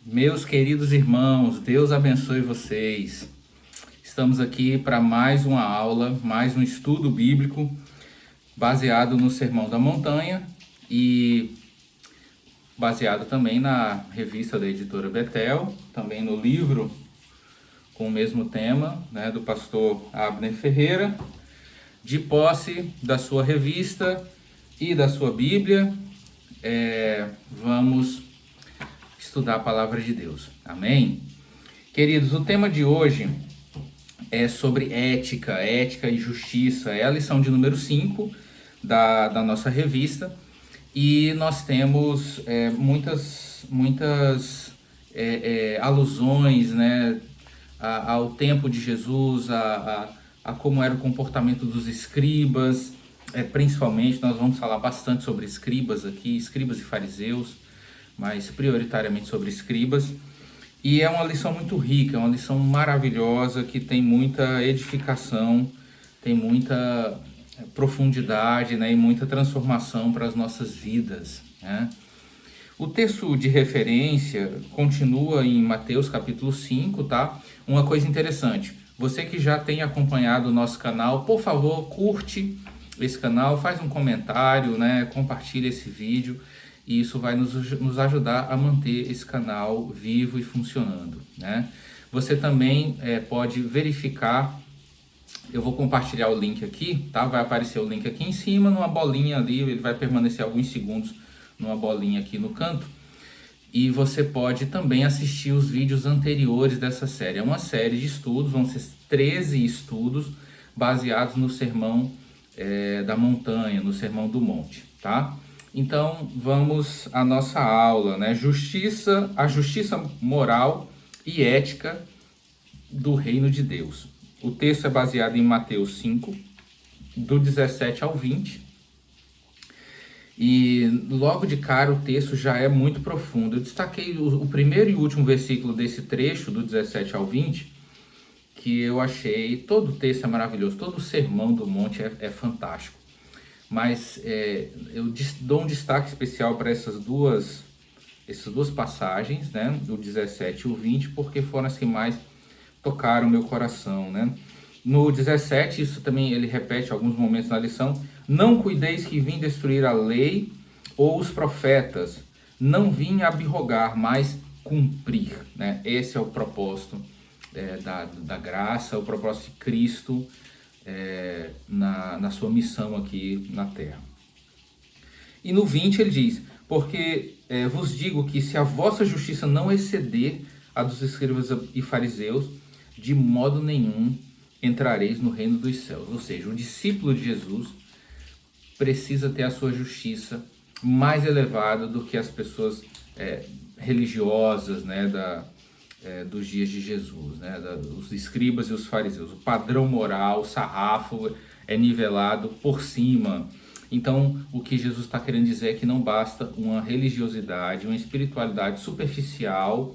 Meus queridos irmãos, Deus abençoe vocês. Estamos aqui para mais uma aula, mais um estudo bíblico baseado no Sermão da Montanha e baseado também na revista da editora Betel, também no livro com o mesmo tema, do pastor Abner Ferreira, de posse da sua revista e da sua Bíblia. Vamos estudar a palavra de Deus. Amém? Queridos, o tema de hoje é sobre ética e justiça. É a lição de número 5 da nossa revista. E nós temos muitas alusões, ao tempo de Jesus, a como era o comportamento dos escribas. Principalmente, nós vamos falar bastante sobre escribas aqui, escribas e fariseus, mas prioritariamente sobre escribas. E é uma lição muito rica, é uma lição maravilhosa, que tem muita edificação, tem muita profundidade, e muita transformação para as nossas vidas, O texto de referência continua em Mateus capítulo 5, tá? Uma coisa interessante, você que já tem acompanhado o nosso canal, por favor, curte esse canal, faz um comentário, compartilha esse vídeo, e isso vai nos ajudar a manter esse canal vivo e funcionando, Você também pode verificar, eu vou compartilhar o link aqui, tá? Vai aparecer o link aqui em cima, numa bolinha ali, ele vai permanecer alguns segundos numa bolinha aqui no canto. E você pode também assistir os vídeos anteriores dessa série. É uma série de estudos, vão ser 13 estudos baseados no Sermão da Montanha, no Sermão do Monte, tá? Então, vamos à nossa aula, a justiça moral e ética do reino de Deus. O texto é baseado em Mateus 5, do 17 ao 20. E logo de cara o texto já é muito profundo. Eu destaquei o primeiro e último versículo desse trecho, do 17 ao 20, que eu achei, todo o texto é maravilhoso, todo o Sermão do Monte é fantástico. Mas eu dou um destaque especial para essas duas passagens, o 17 e o 20, porque foram as que mais tocaram meu coração, No 17, isso também ele repete alguns momentos na lição: não cuideis que vim destruir a lei ou os profetas, não vim abrogar, mas cumprir, Esse é o propósito da graça, o propósito de Cristo na sua missão aqui na terra. E no 20 ele diz: porque vos digo que se a vossa justiça não exceder a dos escribas e fariseus, de modo nenhum entrareis no reino dos céus. Ou seja, o discípulo de Jesus precisa ter a sua justiça mais elevada do que as pessoas religiosas, dos dias de Jesus, os escribas e os fariseus. O padrão moral, o sarrafo é nivelado por cima. Então, o que Jesus está querendo dizer é que não basta uma religiosidade, uma espiritualidade superficial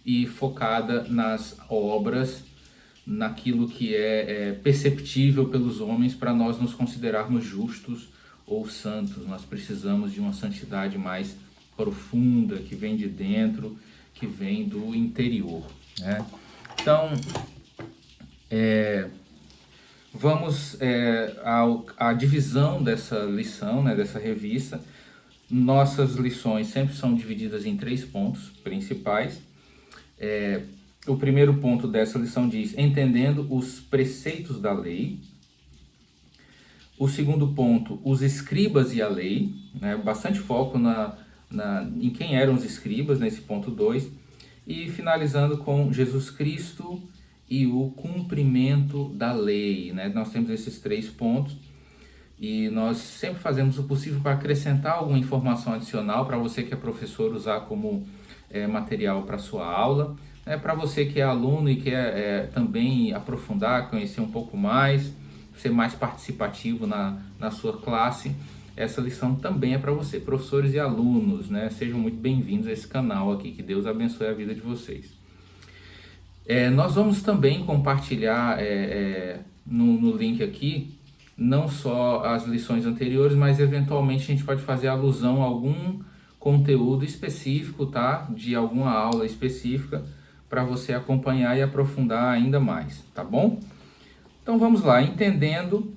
e focada nas obras, naquilo que é perceptível pelos homens, para nós nos considerarmos justos ou santos. Nós precisamos de uma santidade mais profunda, que vem de dentro, que vem do interior, Então, vamos à divisão dessa lição, dessa revista. Nossas lições sempre são divididas em 3 pontos principais. O primeiro ponto dessa lição diz: entendendo os preceitos da lei. O segundo ponto, os escribas e a lei, bastante foco em quem eram os escribas, nesse ponto 2. E finalizando com Jesus Cristo e o cumprimento da lei, Nós temos esses 3 pontos e nós sempre fazemos o possível para acrescentar alguma informação adicional para você que é professor usar como material para sua aula. Para você que é aluno e quer também aprofundar, conhecer um pouco mais, ser mais participativo na sua classe, essa lição também é para você. Professores e alunos, sejam muito bem-vindos a esse canal aqui, que Deus abençoe a vida de vocês. Nós vamos também compartilhar no link aqui, não só as lições anteriores, mas eventualmente a gente pode fazer alusão a algum conteúdo específico, tá? De alguma aula específica para você acompanhar e aprofundar ainda mais, tá bom? Então vamos lá, entendendo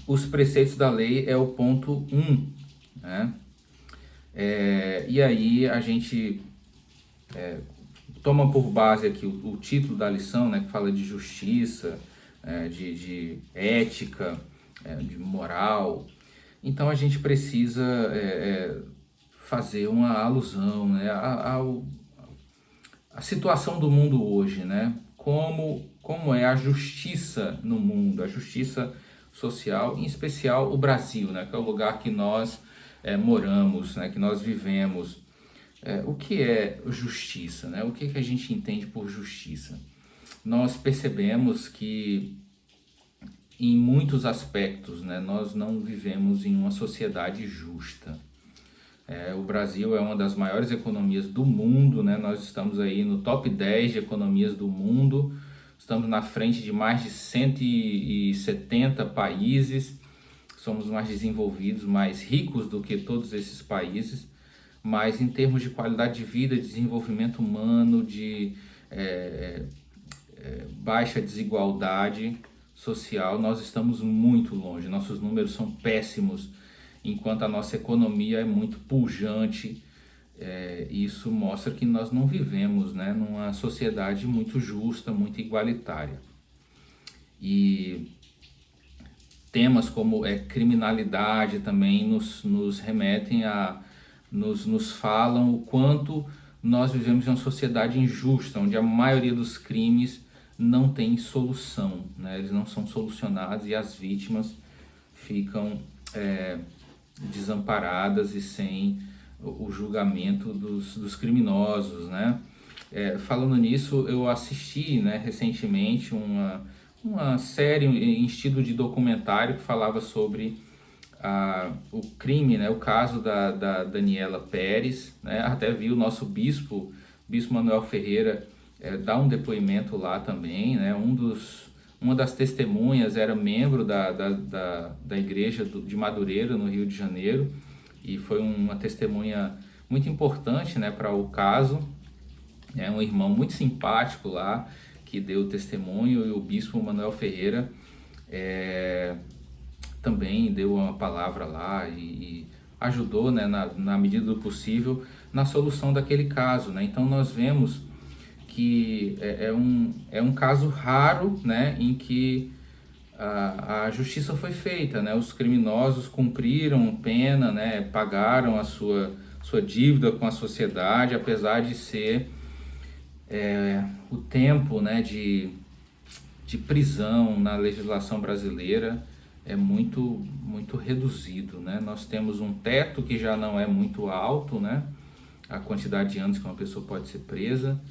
os preceitos da lei é o ponto 1, né? E aí a gente toma por base aqui o título da lição, né, que fala de justiça, de ética, de moral. Então a gente precisa fazer uma alusão, né, à situação do mundo hoje, né? Como é a justiça no mundo, a justiça social, em especial o Brasil, né, que é o lugar que nós moramos, né, que nós vivemos. O que é justiça, né? O que a gente entende por justiça? Nós percebemos que em muitos aspectos, né, nós não vivemos em uma sociedade justa. O Brasil é uma das maiores economias do mundo, né? Nós estamos aí no top 10 de economias do mundo, estamos na frente de mais de 170 países, somos mais desenvolvidos, mais ricos do que todos esses países, mas em termos de qualidade de vida, de desenvolvimento humano, de baixa desigualdade social, nós estamos muito longe, nossos números são péssimos, enquanto a nossa economia é muito pujante. Isso mostra que nós não vivemos, né, numa sociedade muito justa, muito igualitária. E temas como criminalidade também nos remetem nos falam o quanto nós vivemos em uma sociedade injusta, onde a maioria dos crimes não tem solução, né? Eles não são solucionados e as vítimas ficam desamparadas e sem o julgamento dos criminosos, né? Falando nisso, eu assisti, né, recentemente uma série em estilo de documentário que falava sobre o crime, né, o caso da Daniela Pérez, né? Até vi o nosso bispo Manuel Ferreira dar um depoimento lá também, né? Uma das testemunhas era membro da igreja de Madureira, no Rio de Janeiro, e foi uma testemunha muito importante, né, para o caso. É um irmão muito simpático lá, que deu testemunho, e o bispo Manuel Ferreira também deu uma palavra lá e ajudou, né, na medida do possível, na solução daquele caso, né? Então nós vemos que é um caso raro, né, em que a justiça foi feita, né? Os criminosos cumpriram pena, né, pagaram a sua dívida com a sociedade, apesar de ser o tempo, né, de prisão na legislação brasileira é muito reduzido, né? Nós temos um teto que já não é muito alto, né? A quantidade de anos que uma pessoa pode ser presa,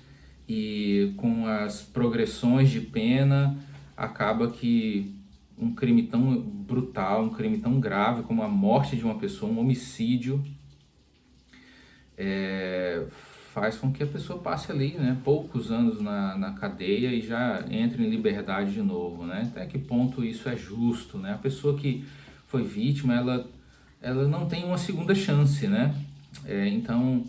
e com as progressões de pena acaba que um crime tão brutal, um crime tão grave como a morte de uma pessoa, um homicídio, faz com que a pessoa passe ali, né, poucos anos na cadeia e já entre em liberdade de novo, né? Até que ponto isso é justo, né? A pessoa que foi vítima, ela não tem uma segunda chance, né? Então,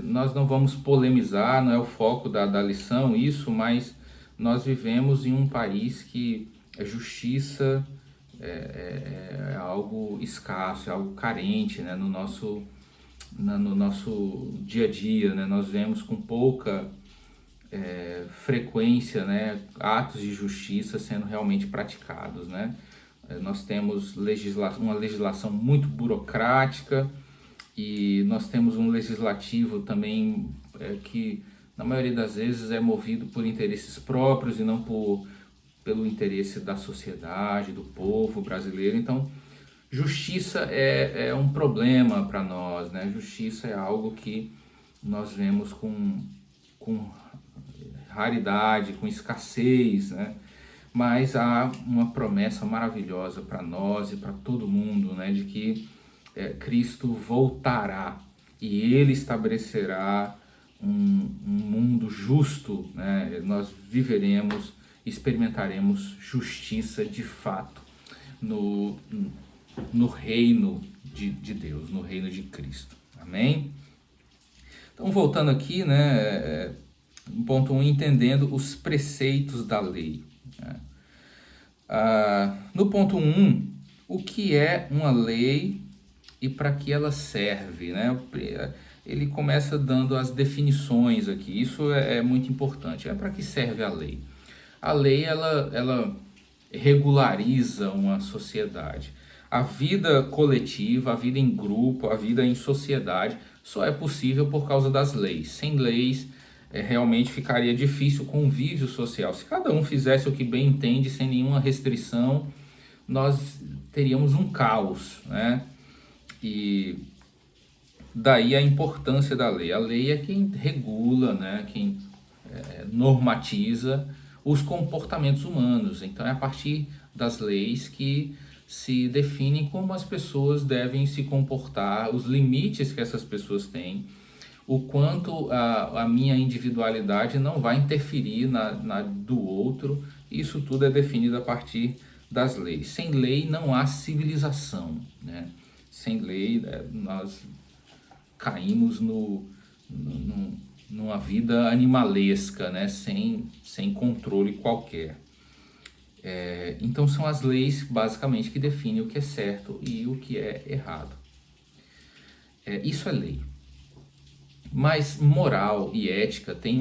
nós não vamos polemizar, não é o foco da lição isso, mas nós vivemos em um país que a justiça é algo escasso, é algo carente, né, no nosso dia a dia, né? Nós vemos com pouca frequência, né, atos de justiça sendo realmente praticados, né? Nós temos uma legislação muito burocrática, e nós temos um legislativo também que na maioria das vezes é movido por interesses próprios e não pelo interesse da sociedade, do povo brasileiro. Então, justiça é um problema para nós, né? Justiça é algo que nós vemos com raridade, com escassez, né? Mas há uma promessa maravilhosa para nós e para todo mundo, né? De que Cristo voltará e Ele estabelecerá um mundo justo, né? Nós viveremos, experimentaremos justiça de fato no reino de Deus, no reino de Cristo. Amém? Então, voltando aqui, né, ponto 1, entendendo os preceitos da lei. Né? No ponto 1, o que é uma lei e para que ela serve, né? Ele começa dando as definições aqui, isso é muito importante. Para que serve a lei? A lei, ela regulariza uma sociedade. A vida coletiva, a vida em grupo, a vida em sociedade só é possível por causa das leis. Sem leis, realmente ficaria difícil o convívio social. Se cada um fizesse o que bem entende, sem nenhuma restrição, nós teríamos um caos, né? E daí a importância da lei. A lei é quem regula, né? Quem normatiza os comportamentos humanos. Então é a partir das leis que se define como as pessoas devem se comportar, os limites que essas pessoas têm, o quanto a minha individualidade não vai interferir na do outro. Isso tudo é definido a partir das leis. Sem lei não há civilização, né? Sem lei nós caímos numa vida animalesca, né? Sem controle qualquer. Então são as leis basicamente que definem o que é certo e o que é errado. Isso é lei. Mas moral e ética tem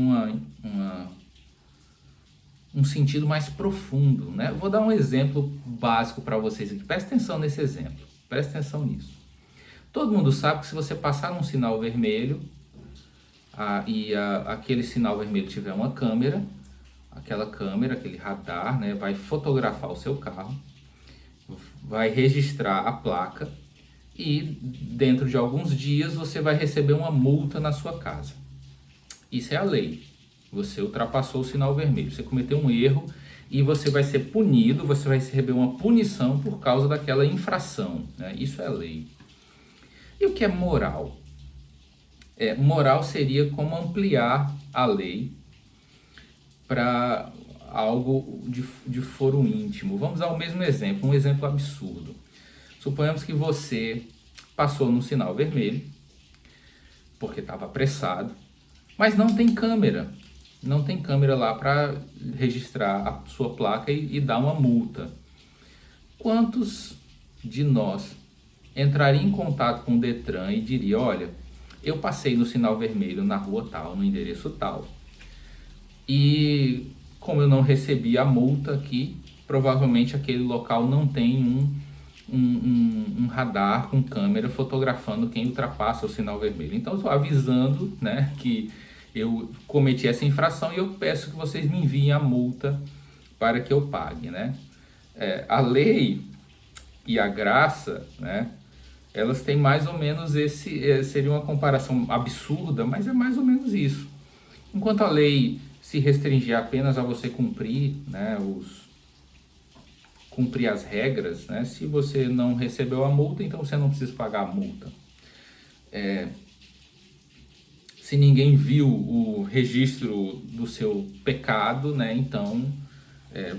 um sentido mais profundo, né? Vou dar um exemplo básico para vocês aqui. Presta atenção nesse exemplo. Presta atenção nisso. Todo mundo sabe que se você passar num sinal vermelho aquele sinal vermelho tiver uma câmera, aquela câmera, aquele radar, né, vai fotografar o seu carro, vai registrar a placa e dentro de alguns dias você vai receber uma multa na sua casa. Isso é a lei. Você ultrapassou o sinal vermelho, você cometeu um erro e você vai ser punido, você vai receber uma punição por causa daquela infração, né? Isso é lei. E o que é moral? Moral seria como ampliar a lei para algo de foro íntimo. Vamos dar o mesmo exemplo, um exemplo absurdo. Suponhamos que você passou no sinal vermelho, porque estava apressado, mas não tem câmera. Não tem câmera lá para registrar a sua placa e dar uma multa. Quantos de nós entrariam em contato com o Detran e diria: olha, eu passei no sinal vermelho na rua tal, no endereço tal, e como eu não recebi a multa aqui, provavelmente aquele local não tem um radar com câmera fotografando quem ultrapassa o sinal vermelho. Então eu estou avisando, né, que eu cometi essa infração e eu peço que vocês me enviem a multa para que eu pague, né? A lei e a graça, né, elas têm mais ou menos seria uma comparação absurda, mas é mais ou menos isso. Enquanto a lei se restringir apenas a você cumprir, né, cumprir as regras, né, se você não recebeu a multa, então você não precisa pagar a multa. Se ninguém viu o registro do seu pecado, né, então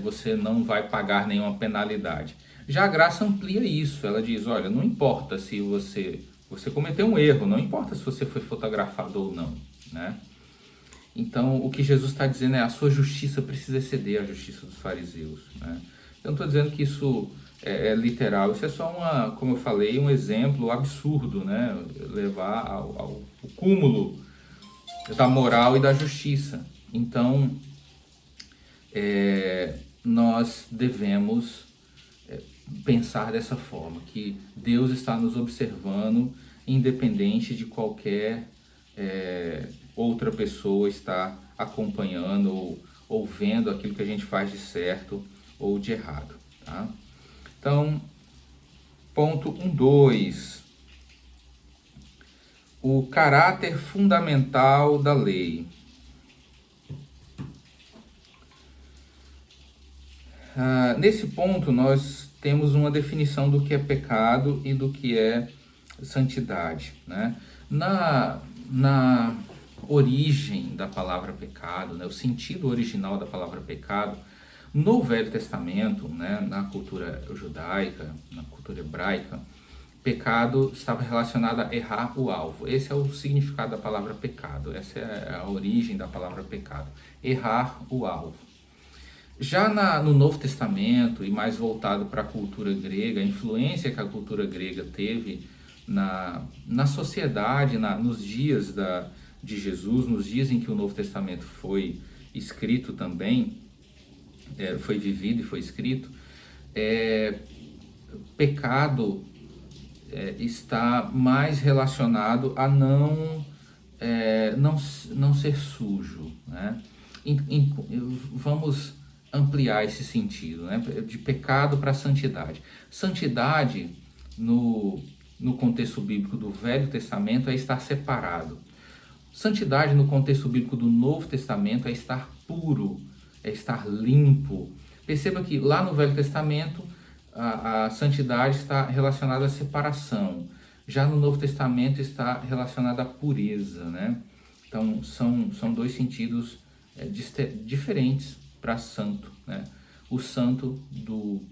você não vai pagar nenhuma penalidade. Já a graça amplia isso, ela diz: olha, não importa se você cometeu um erro, não importa se você foi fotografado ou não, né? Então, o que Jesus está dizendo a sua justiça precisa exceder a justiça dos fariseus, né? Eu não estou dizendo que isso é literal, isso é só como eu falei, um exemplo absurdo, né? Levar ao cúmulo da moral e da justiça. Então, nós devemos pensar dessa forma, que Deus está nos observando, independente de qualquer outra pessoa estar acompanhando ou vendo aquilo que a gente faz de certo ou de errado, tá? Então, ponto 1.2. O caráter fundamental da lei. Nesse ponto, nós temos uma definição do que é pecado e do que é santidade, né? Na origem da palavra pecado, né, o sentido original da palavra pecado, no Velho Testamento, né, na cultura judaica, na cultura hebraica, pecado estava relacionado a errar o alvo. Esse é o significado da palavra pecado, essa é a origem da palavra pecado, errar o alvo. Já no Novo Testamento, e mais voltado para a cultura grega, a influência que a cultura grega teve na sociedade, nos dias de Jesus, nos dias em que o Novo Testamento foi escrito também, foi vivido e foi escrito, pecado está mais relacionado a não ser sujo, né? Vamos ampliar esse sentido, né? De pecado para santidade. Santidade, no contexto bíblico do Velho Testamento, é estar separado. Santidade, no contexto bíblico do Novo Testamento, é estar puro, é estar limpo. Perceba que lá no Velho Testamento, a santidade está relacionada à separação. Já no Novo Testamento está relacionada à pureza, né? Então, são dois sentidos diferentes para santo, né? O santo do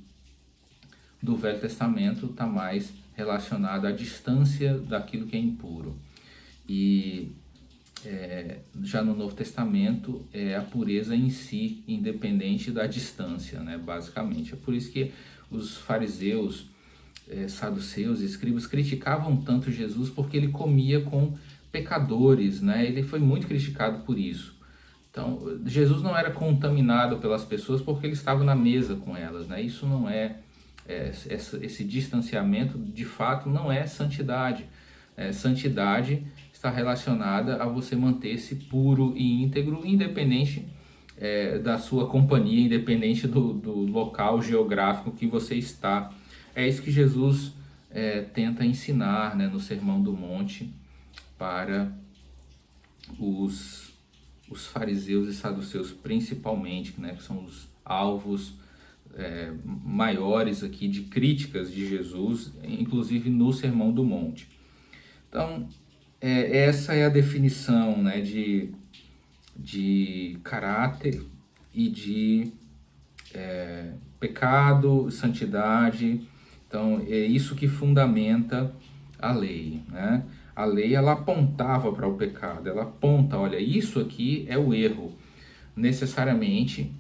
Velho Testamento está mais relacionado à distância daquilo que é impuro. E já no Novo Testamento é a pureza em si, independente da distância, né? Basicamente. É por isso que os fariseus, saduceus e escribas criticavam tanto Jesus, porque ele comia com pecadores, né? Ele foi muito criticado por isso. Então, Jesus não era contaminado pelas pessoas porque ele estava na mesa com elas, né? Isso não esse distanciamento, de fato, não é santidade. Santidade está relacionada a você manter-se puro e íntegro, independente da sua companhia, independente do local geográfico que você está. É isso que Jesus tenta ensinar, né, no Sermão do Monte para os fariseus e saduceus principalmente, né, que são os alvos maiores aqui de críticas de Jesus, inclusive no Sermão do Monte. Então, essa é a definição, né, de caráter e de pecado, santidade. Então, é isso que fundamenta a lei, né? A lei, ela apontava para o pecado, ela aponta, olha, isso aqui é o erro. Necessariamente,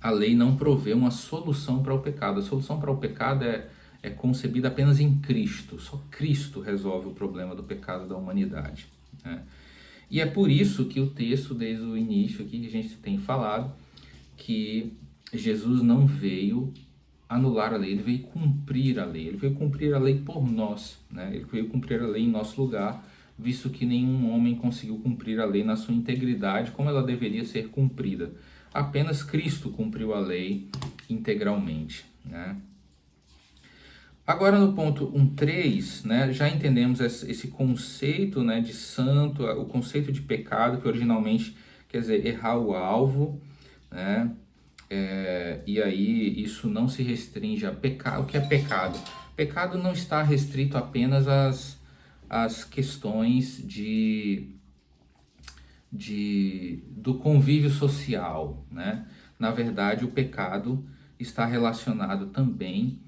a lei não provê uma solução para o pecado. A solução para o pecado é concebida apenas em Cristo. Só Cristo resolve o problema do pecado da humanidade, né? E é por isso que o texto, desde o início aqui, que a gente tem falado, que Jesus não veio anular a lei, ele veio cumprir a lei. Ele veio cumprir a lei por nós, né? Ele veio cumprir a lei em nosso lugar, visto que nenhum homem conseguiu cumprir a lei na sua integridade, como ela deveria ser cumprida. Apenas Cristo cumpriu a lei integralmente, né? Agora no ponto 1.3, né, já entendemos esse conceito, né, de santo, o conceito de pecado, que originalmente quer dizer errar o alvo, né? E aí isso não se restringe a pecado. O que é pecado? Pecado não está restrito apenas às questões do convívio social, né? Na verdade, o pecado está relacionado também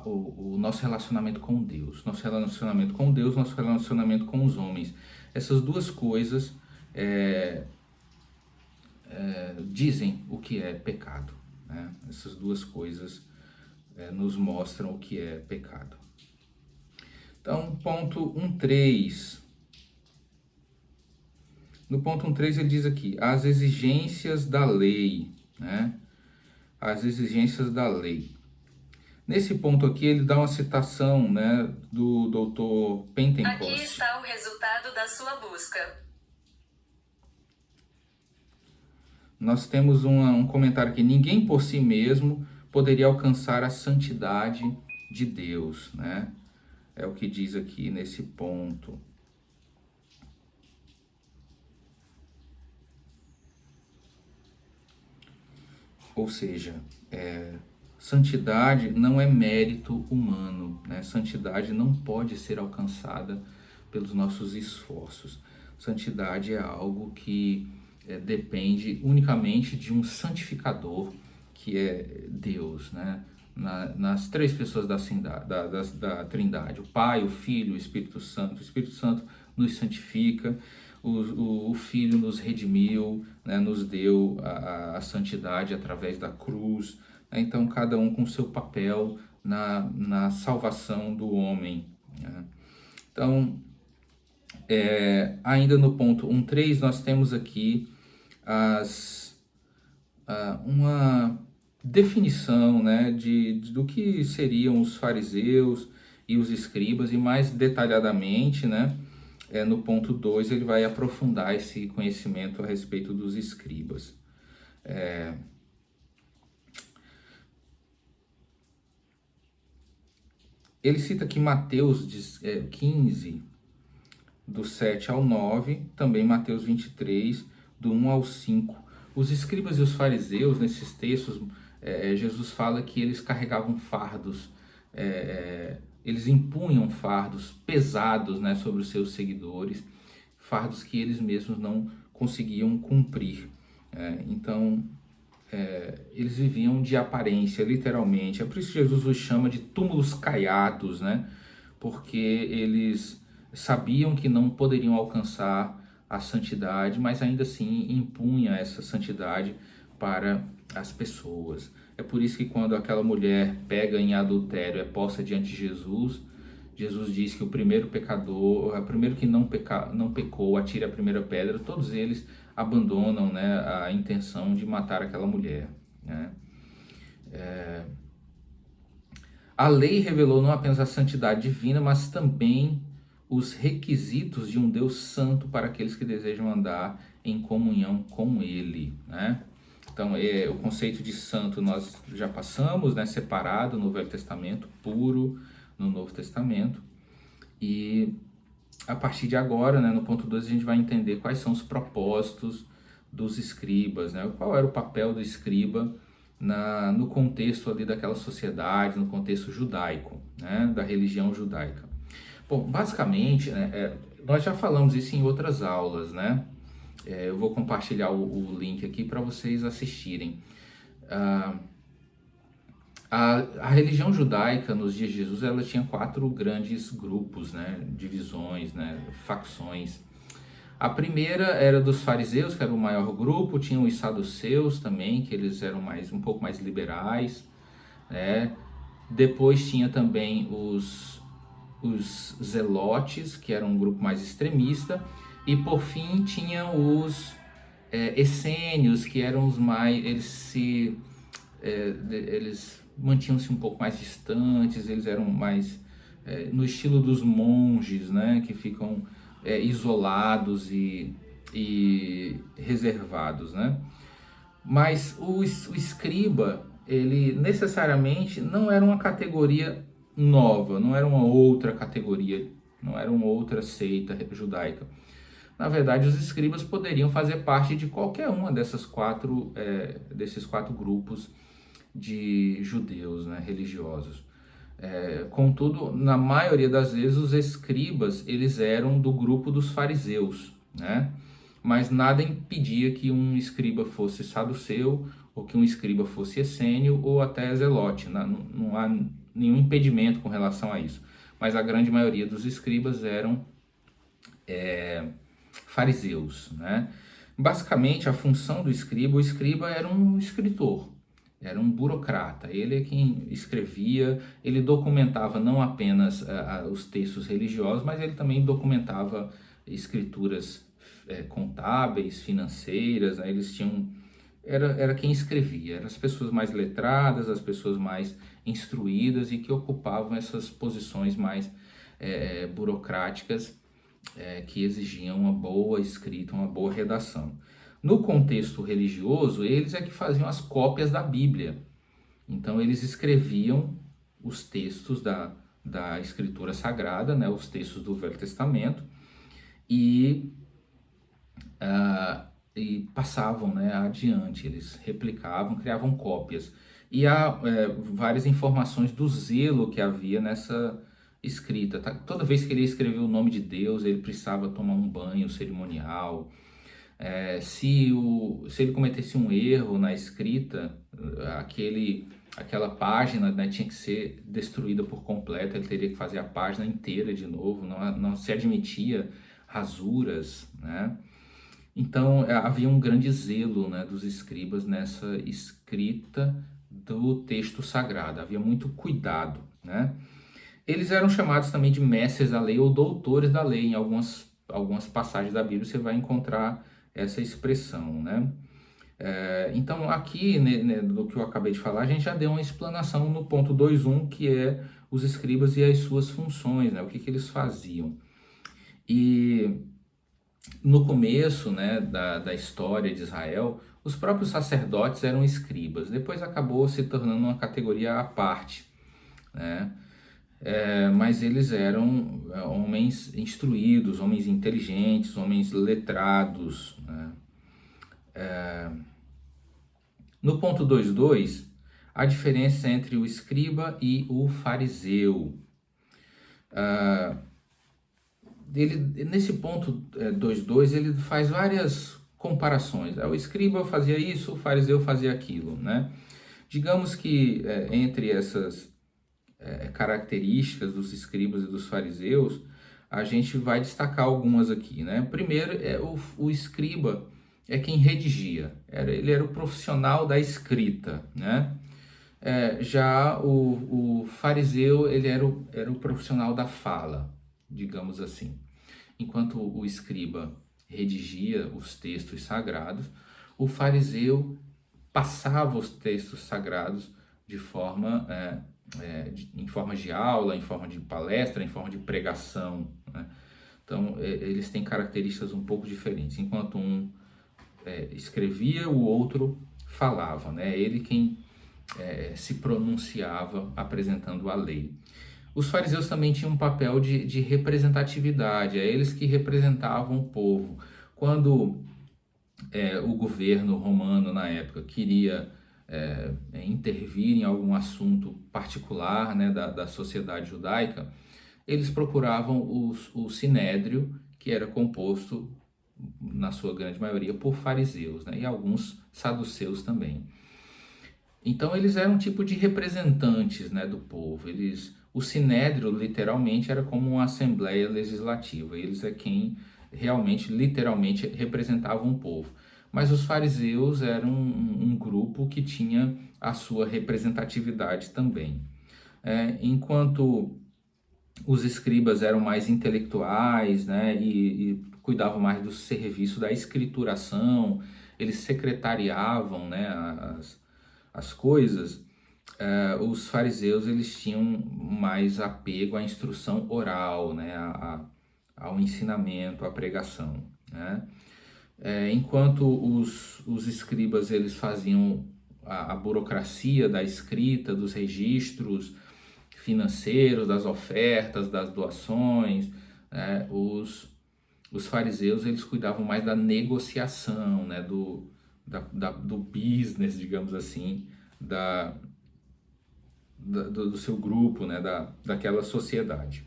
o nosso relacionamento com Deus. Nosso relacionamento com Deus, nosso relacionamento com os homens. Essas duas coisas dizem o que é pecado, né? Essas duas coisas nos mostram o que é pecado. Então, ponto 1.3. No ponto 1.3 ele diz aqui, as exigências da lei, né? As exigências da lei. Nesse ponto aqui ele dá uma citação, né, do Dr. Pentecost. Aqui está o resultado da sua busca. Nós temos um comentário aqui, ninguém por si mesmo poderia alcançar a santidade de Deus, né? É o que diz aqui nesse ponto. Ou seja, santidade não é mérito humano, né? Santidade não pode ser alcançada pelos nossos esforços. Santidade é algo que depende unicamente de um santificador, que é Deus, né? nas três pessoas da Trindade: o Pai, o Filho, o Espírito Santo. O Espírito Santo nos santifica, o Filho nos redimiu, né, nos deu a santidade através da cruz, né? Então, cada um com o seu papel na salvação do homem, né? Então, ainda no ponto 1.3, nós temos aqui uma definição, né, do que seriam os fariseus e os escribas, e mais detalhadamente, né, no ponto 2 ele vai aprofundar esse conhecimento a respeito dos escribas. Ele cita aqui Mateus 15, do 7 ao 9, também Mateus 23, do 1 ao 5. Os escribas e os fariseus, nesses textos, Jesus fala que eles carregavam fardos, eles impunham fardos pesados, né, sobre os seus seguidores, fardos que eles mesmos não conseguiam cumprir. Então, eles viviam de aparência, literalmente. É por isso que Jesus os chama de túmulos caiados, né? Porque eles sabiam que não poderiam alcançar a santidade, mas ainda assim impunha essa santidade para as pessoas. É por isso que quando aquela mulher pega em adultério, é posta diante de Jesus, Jesus diz que o primeiro pecador, o primeiro que não pecou, atire a primeira pedra. Todos eles abandonam, né, a intenção de matar aquela mulher, né? A lei revelou não apenas a santidade divina, mas também os requisitos de um Deus santo para aqueles que desejam andar em comunhão com Ele, né? Então, o conceito de santo nós já passamos, né? Separado no Velho Testamento, puro no Novo Testamento. E a partir de agora, né, no ponto 2, a gente vai entender quais são os propósitos dos escribas, né? Qual era o papel do escriba no contexto ali daquela sociedade, no contexto judaico, né? Da religião judaica. Bom, basicamente, né, nós já falamos isso em outras aulas, né? Eu vou compartilhar o link aqui para vocês assistirem. A religião judaica nos dias de Jesus, ela tinha 4 grandes grupos, né? Divisões, né? Facções. A primeira era dos fariseus, que era o maior grupo. Tinham os saduceus também, que eles eram um pouco mais liberais, né? Depois tinha também os zelotes, que eram um grupo mais extremista, e por fim tinha os essênios, que eram os mais, eles mantinham-se um pouco mais distantes, eles eram mais no estilo dos monges, né, que ficam isolados e reservados, né? Mas o escriba, ele necessariamente não era uma categoria nova, não era uma outra categoria, não era uma outra seita judaica. Na verdade, os escribas poderiam fazer parte de qualquer uma desses quatro grupos de judeus, né, religiosos. Contudo, na maioria das vezes, os escribas eles eram do grupo dos fariseus, né? Mas nada impedia que um escriba fosse saduceu, ou que um escriba fosse essênio, ou até zelote. Não há nenhum impedimento com relação a isso. Mas a grande maioria dos escribas eram fariseus, né? Basicamente, a função do escriba, o escriba era um escritor, era um burocrata. Ele é quem escrevia, ele documentava não apenas os textos religiosos, mas ele também documentava escrituras contábeis, financeiras, né? Eles tinham... Era quem escrevia, eram as pessoas mais letradas, as pessoas mais instruídas e que ocupavam essas posições mais burocráticas, que exigiam uma boa escrita, uma boa redação. No contexto religioso, eles é que faziam as cópias da Bíblia. Então, eles escreviam os textos da Escritura Sagrada, né, os textos do Velho Testamento, e passavam, né, adiante. Eles replicavam, criavam cópias. E há várias informações do zelo que havia nessa escrita. Toda vez que ele escreveu o nome de Deus, ele precisava tomar um banho cerimonial. Se ele cometesse um erro na escrita, aquela página, né, tinha que ser destruída por completo, ele teria que fazer a página inteira de novo, não se admitia rasuras, né? Então havia um grande zelo, né, dos escribas nessa escrita do texto sagrado, havia muito cuidado, né? Eles eram chamados também de mestres da lei ou doutores da lei. Em algumas passagens da Bíblia você vai encontrar essa expressão, né? Então aqui, né, do que eu acabei de falar, a gente já deu uma explanação no ponto 2.1, que é os escribas e as suas funções, né? O que eles faziam. E no começo, né, da história de Israel, os próprios sacerdotes eram escribas. Depois acabou se tornando uma categoria à parte, né? Mas eles eram homens instruídos, homens inteligentes, homens letrados, né? No ponto 2.2, a diferença entre o escriba e o fariseu. Nesse ponto 2.2, ele faz várias comparações. O escriba fazia isso, o fariseu fazia aquilo, né? Digamos que entre essas características dos escribas e dos fariseus, a gente vai destacar algumas aqui, né? Primeiro, o escriba é quem redigia, ele era o profissional da escrita, né? Já o fariseu, ele era o profissional da fala, digamos assim. Enquanto o escriba redigia os textos sagrados, o fariseu passava os textos sagrados de forma em forma de aula, em forma de palestra, em forma de pregação, né? Então, eles têm características um pouco diferentes. Enquanto um escrevia, o outro falava, né? Ele quem se pronunciava apresentando a lei. Os fariseus também tinham um papel de representatividade, eles que representavam o povo. Quando o governo romano na época queria intervir em algum assunto particular, né, da sociedade judaica, eles procuravam o sinédrio, que era composto, na sua grande maioria, por fariseus, né, e alguns saduceus também. Então eles eram um tipo de representantes, né, do povo. O sinédrio, literalmente, era como uma assembleia legislativa. Eles é quem realmente, literalmente, representavam o povo. Mas os fariseus eram um grupo que tinha a sua representatividade também. Enquanto os escribas eram mais intelectuais, né, e cuidavam mais do serviço da escrituração, eles secretariavam, né, as coisas. Os fariseus, eles tinham mais apego à instrução oral, né, ao ensinamento, à pregação, né? Enquanto os escribas, eles faziam a burocracia da escrita, dos registros financeiros, das ofertas, das doações, né? Os fariseus, eles cuidavam mais da negociação, né? do business, digamos assim, do seu grupo, né? daquela sociedade.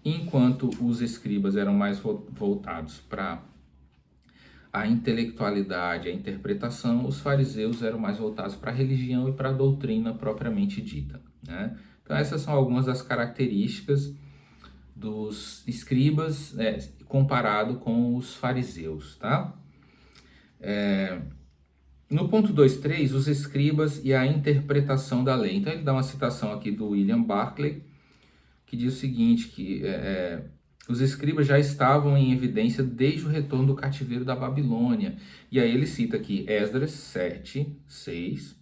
Enquanto os escribas eram mais voltados para a intelectualidade, a interpretação, os fariseus eram mais voltados para a religião e para a doutrina propriamente dita, né? Então essas são algumas das características dos escribas comparado com os fariseus, tá? No ponto 2.3, os escribas e a interpretação da lei. Então ele dá uma citação aqui do William Barclay, que diz o seguinte, que os escribas já estavam em evidência desde o retorno do cativeiro da Babilônia. E aí ele cita aqui Esdras 7, 6,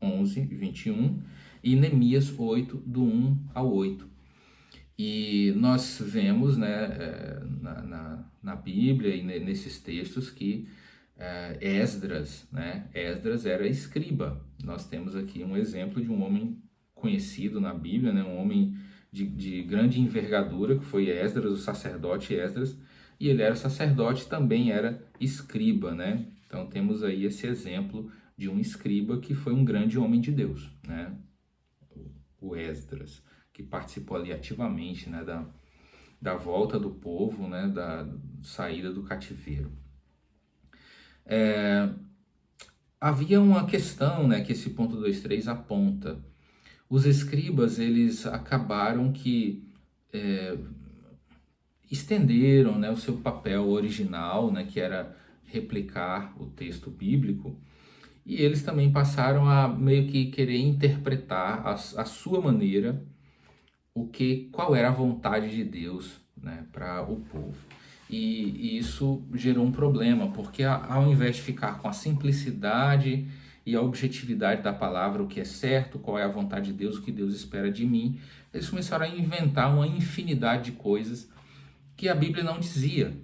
11, 21 e Neemias 8, do 1 ao 8. E nós vemos, né, na Bíblia e nesses textos que Esdras era escriba. Nós temos aqui um exemplo de um homem conhecido na Bíblia, né, um homem de grande envergadura, que foi Esdras, o sacerdote Esdras, e ele era sacerdote, também era escriba, né? Então temos aí esse exemplo de um escriba que foi um grande homem de Deus, né? O Esdras, que participou ali ativamente, né, da volta do povo, né, da saída do cativeiro. Havia uma questão, né, que esse ponto 2.3 aponta. Os escribas, eles acabaram que estenderam, né, o seu papel original, né, que era replicar o texto bíblico, e eles também passaram a meio que querer interpretar a sua maneira qual era a vontade de Deus, né, para o povo. E isso gerou um problema, porque ao invés de ficar com a simplicidade e a objetividade da palavra, o que é certo, qual é a vontade de Deus, o que Deus espera de mim, eles começaram a inventar uma infinidade de coisas que a Bíblia não dizia,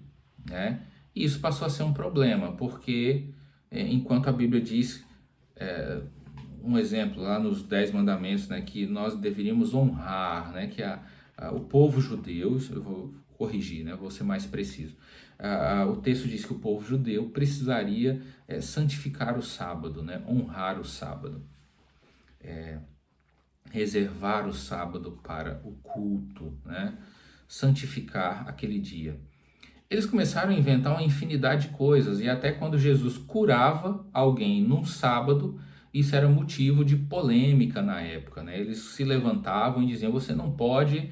né? E isso passou a ser um problema, porque enquanto a Bíblia diz, um exemplo lá nos 10 mandamentos, né, que nós deveríamos honrar, né, que o povo judeu, eu vou corrigir, né, vou ser mais preciso, o texto diz que o povo judeu precisaria santificar o sábado, né, honrar o sábado, reservar o sábado para o culto, né, santificar aquele dia. Eles começaram a inventar uma infinidade de coisas, e até quando Jesus curava alguém num sábado, isso era motivo de polêmica na época, né? Eles se levantavam e diziam: você não pode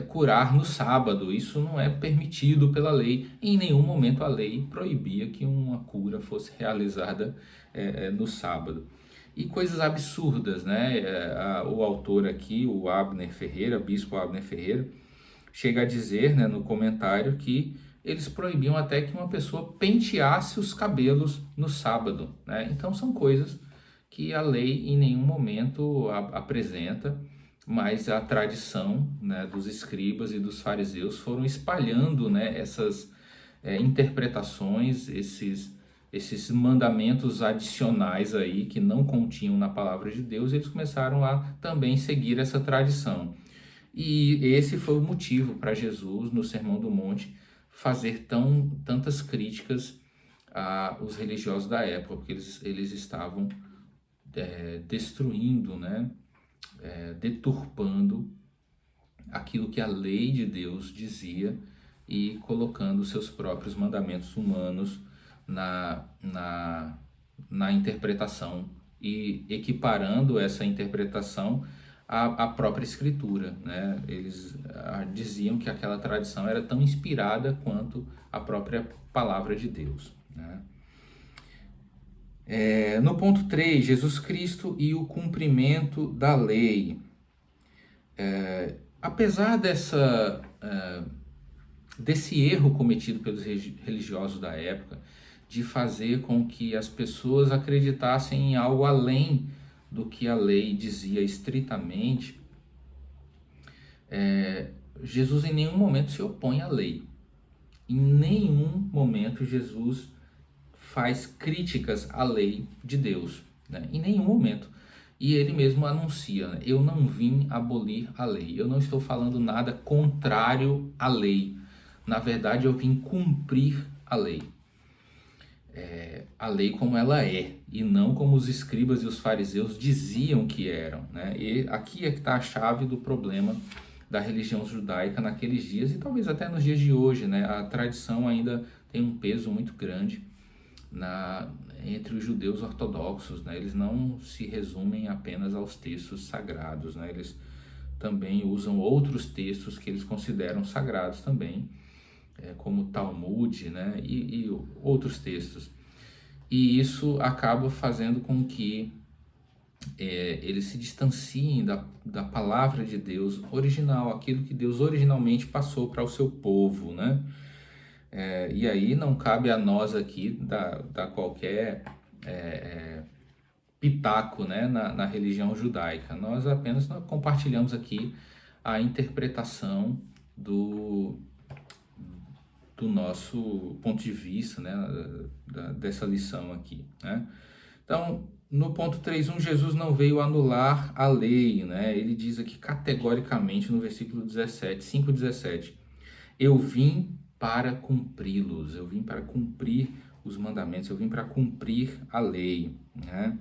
curar no sábado, isso não é permitido pela lei. Em nenhum momento a lei proibia que uma cura fosse realizada no sábado. E coisas absurdas, né? O autor aqui, o Abner Ferreira, bispo Abner Ferreira, chega a dizer, né, no comentário que eles proibiam até que uma pessoa penteasse os cabelos no sábado, né? Então são coisas que a lei em nenhum momento apresenta, mas a tradição, né, dos escribas e dos fariseus foram espalhando, né, essas interpretações, esses mandamentos adicionais aí que não continham na palavra de Deus, eles começaram a também seguir essa tradição. E esse foi o motivo para Jesus, no Sermão do Monte, fazer tantas críticas aos religiosos da época, porque eles estavam destruindo, né, deturpando aquilo que a lei de Deus dizia e colocando seus próprios mandamentos humanos na interpretação e equiparando essa interpretação à própria escritura, né? Eles diziam que aquela tradição era tão inspirada quanto a própria palavra de Deus, né? No ponto 3, Jesus Cristo e o cumprimento da lei. Apesar desse erro cometido pelos religiosos da época, de fazer com que as pessoas acreditassem em algo além do que a lei dizia estritamente, Jesus em nenhum momento se opõe à lei. Em nenhum momento Jesus faz críticas à lei de Deus, né? Em nenhum momento. E ele mesmo anuncia, né? Eu não vim abolir a lei. Eu não estou falando nada contrário à lei. Na verdade, eu vim cumprir a lei. A lei como ela é, e não como os escribas e os fariseus diziam que eram, né? E aqui é que está a chave do problema da religião judaica naqueles dias e talvez até nos dias de hoje, né? A tradição ainda tem um peso muito grande entre os judeus ortodoxos, né? Eles não se resumem apenas aos textos sagrados, né? Eles também usam outros textos que eles consideram sagrados também, como o Talmud, né? E outros textos. E isso acaba fazendo com que eles se distanciem da palavra de Deus original, aquilo que Deus originalmente passou para o seu povo, né? E aí não cabe a nós aqui dar qualquer pitaco, né, na religião judaica. Nós apenas compartilhamos aqui a interpretação do nosso ponto de vista, né, dessa lição aqui, né? Então, no ponto 3.1, Jesus não veio anular a lei, né? Ele diz aqui categoricamente no versículo 5:17, eu vim para cumpri-los, eu vim para cumprir os mandamentos, eu vim para cumprir a lei, né?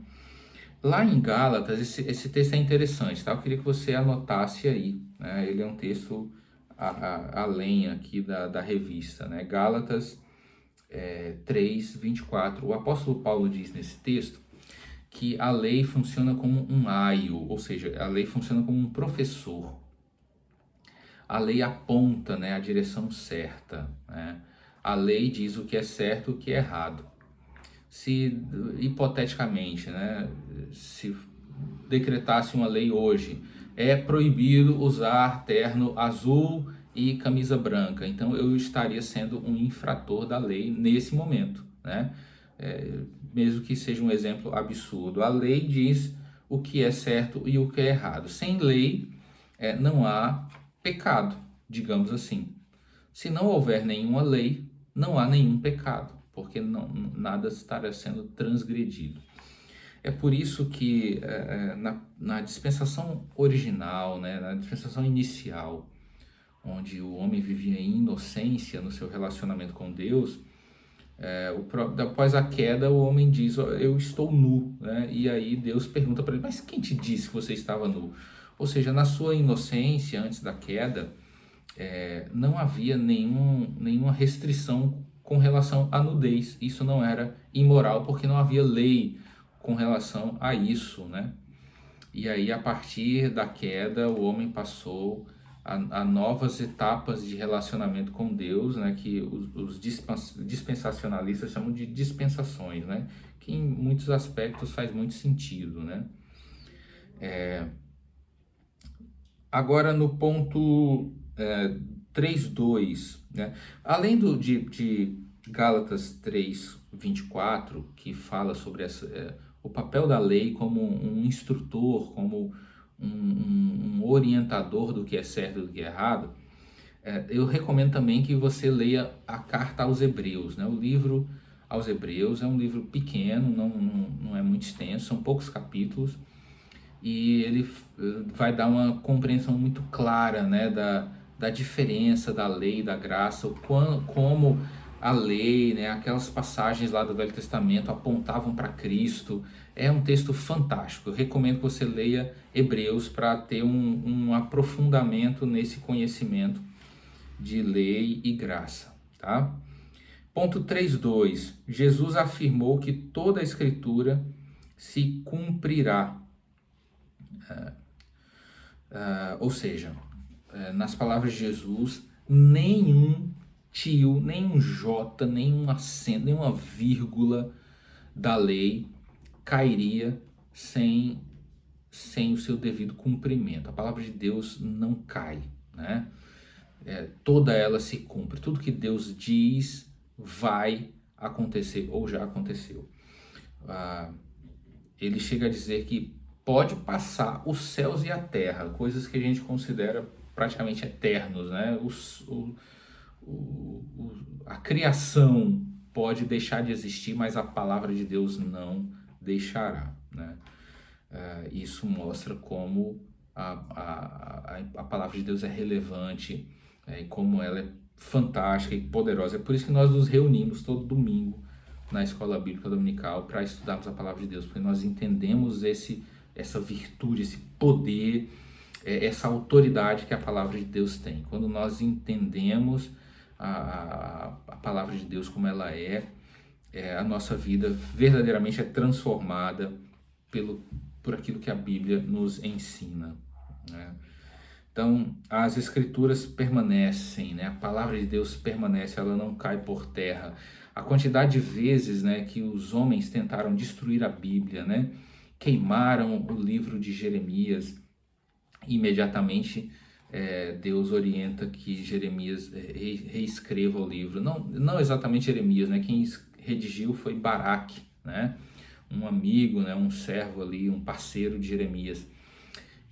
Lá em Gálatas, esse texto é interessante, tá? Eu queria que você anotasse aí, né? Ele é um texto além aqui da revista, né? Gálatas 3, 24. O apóstolo Paulo diz nesse texto que a lei funciona como um aio, ou seja, a lei funciona como um professor. A lei aponta, né, a direção certa, né? A lei diz o que é certo e o que é errado. Se, hipoteticamente, né, se decretasse uma lei hoje, é proibido usar terno azul e camisa branca, então eu estaria sendo um infrator da lei nesse momento, né? Mesmo que seja um exemplo absurdo. A lei diz o que é certo e o que é errado. Sem lei, não há pecado, digamos assim. Se não houver nenhuma lei, não há nenhum pecado, porque nada estará sendo transgredido. É por isso que na dispensação original, né, na dispensação inicial, onde o homem vivia em inocência no seu relacionamento com Deus, após a queda o homem diz, eu estou nu, né? E aí Deus pergunta para ele, mas quem te disse que você estava nu? Ou seja, na sua inocência antes da queda, não havia nenhuma restrição com relação à nudez. Isso não era imoral porque não havia lei com relação a isso, né? E aí, a partir da queda, o homem passou a novas etapas de relacionamento com Deus, né? Que os dispensacionalistas chamam de dispensações, né? Que em muitos aspectos faz muito sentido, né? Agora, no ponto 3.2, né? Além de Gálatas 3.24, que fala sobre o papel da lei como um instrutor, como um orientador do que é certo e do que é errado, eu recomendo também que você leia a carta aos Hebreus, né? O livro aos Hebreus é um livro pequeno, não é muito extenso, são poucos capítulos, e ele vai dar uma compreensão muito clara, né, da diferença da lei e da graça, como a lei, né, aquelas passagens lá do Velho Testamento apontavam para Cristo. É um texto fantástico. Eu recomendo que você leia Hebreus para ter um aprofundamento nesse conhecimento de lei e graça, tá? Ponto 3.2. Jesus afirmou que toda a Escritura se cumprirá. Ou seja, nas palavras de Jesus, nenhum tio, nenhum J, nenhum acento, nenhuma vírgula da lei cairia sem o seu devido cumprimento. A palavra de Deus não cai, né? Toda ela se cumpre. Tudo que Deus diz vai acontecer ou já aconteceu. Ele chega a dizer que pode passar os céus e a terra, coisas que a gente considera praticamente eternos, né? A criação pode deixar de existir, mas a palavra de Deus não deixará, né? Isso mostra como a palavra de Deus é relevante, e como ela é fantástica e poderosa. É por isso que nós nos reunimos todo domingo na Escola Bíblica Dominical para estudarmos a palavra de Deus, porque nós entendemos essa virtude, esse poder, essa autoridade que a palavra de Deus tem. Quando nós entendemos a palavra de Deus como ela a nossa vida verdadeiramente é transformada por aquilo que a Bíblia nos ensina, né? Então, as Escrituras permanecem, né? A palavra de Deus permanece, ela não cai por terra. A quantidade de vezes, né, que os homens tentaram destruir a Bíblia, né? Queimaram o livro de Jeremias, imediatamente Deus orienta que Jeremias reescreva o livro. Não exatamente Jeremias, né? Quem redigiu foi Baraque, né? Um amigo, né? Um servo ali, um parceiro de Jeremias.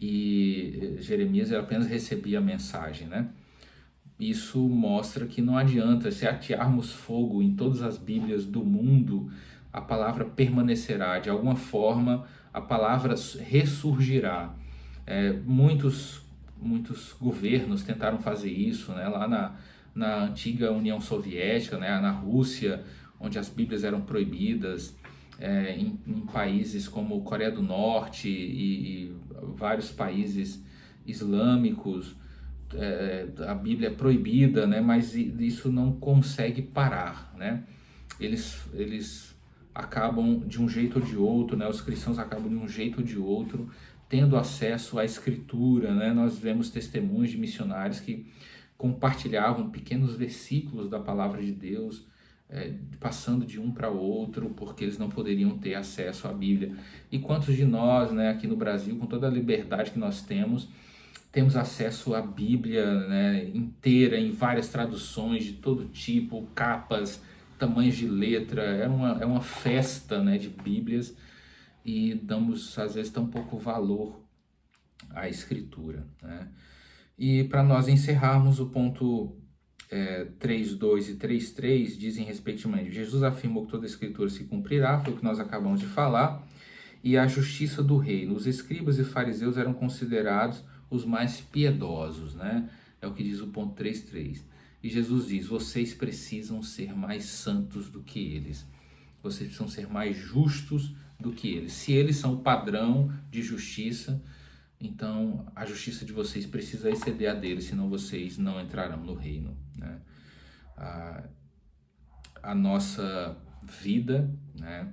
E Jeremias apenas recebia a mensagem, né? Isso mostra que não adianta, se atearmos fogo em todas as Bíblias do mundo, a palavra permanecerá. De alguma forma, a palavra ressurgirá. Muitos governos tentaram fazer isso, né? Lá na antiga União Soviética, né? Na Rússia, onde as Bíblias eram proibidas, em países como Coreia do Norte e vários países islâmicos, a Bíblia é proibida, né? Mas isso não consegue parar, né? eles acabam de um jeito ou de outro, né? Os cristãos acabam de um jeito ou de outro tendo acesso à escritura, né? Nós vemos testemunhos de missionários que compartilhavam pequenos versículos da palavra de Deus, passando de um para outro, porque eles não poderiam ter acesso à Bíblia. E quantos de nós, né, aqui no Brasil, com toda a liberdade que nós temos acesso à Bíblia, né, inteira, em várias traduções de todo tipo, capas, tamanhos de letra, é uma festa, né, de Bíblias, e damos às vezes tão pouco valor à Escritura, né? E para nós encerrarmos, o ponto 3.2 e 3.3 dizem respectivamente: Jesus afirmou que toda a Escritura se cumprirá, foi o que nós acabamos de falar, e a justiça do reino. Os escribas e fariseus eram considerados os mais piedosos, né? É o que diz o ponto 3.3. E Jesus diz: vocês precisam ser mais santos do que eles. Vocês precisam ser mais justos do que eles. Se eles são o padrão de justiça, então a justiça de vocês precisa exceder a deles, senão vocês não entrarão no reino, né? A nossa vida, né,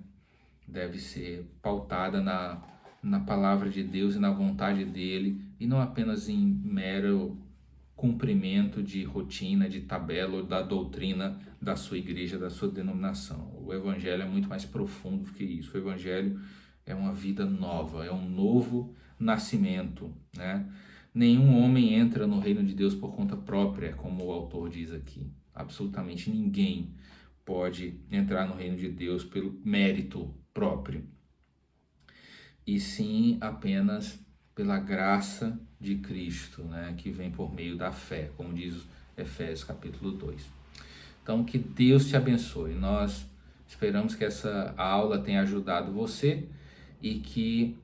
deve ser pautada na palavra de Deus e na vontade dele, e não apenas em mero cumprimento de rotina, de tabela ou da doutrina da sua igreja, da sua denominação. O evangelho é muito mais profundo do que isso. O evangelho é uma vida nova, é um novo nascimento, né? Nenhum homem entra no reino de Deus por conta própria, como o autor diz aqui. Absolutamente ninguém pode entrar no reino de Deus pelo mérito próprio, e sim apenas pela graça de Cristo, né, que vem por meio da fé, como diz Efésios capítulo 2. Então, que Deus te abençoe. Nós esperamos que essa aula tenha ajudado você e que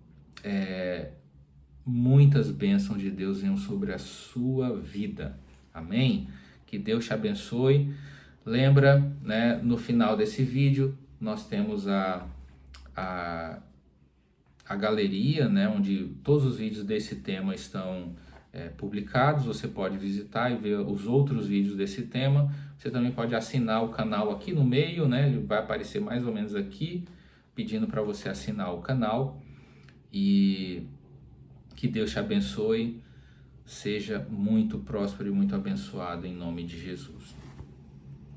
muitas bênçãos de Deus venham sobre a sua vida. Amém? Que Deus te abençoe. Lembra, né, no final desse vídeo, nós temos a galeria, né, onde todos os vídeos desse tema estão publicados. Você pode visitar e ver os outros vídeos desse tema. Você também pode assinar o canal aqui no meio, né, ele vai aparecer mais ou menos aqui, pedindo para você assinar o canal. E que Deus te abençoe, seja muito próspero e muito abençoado em nome de Jesus.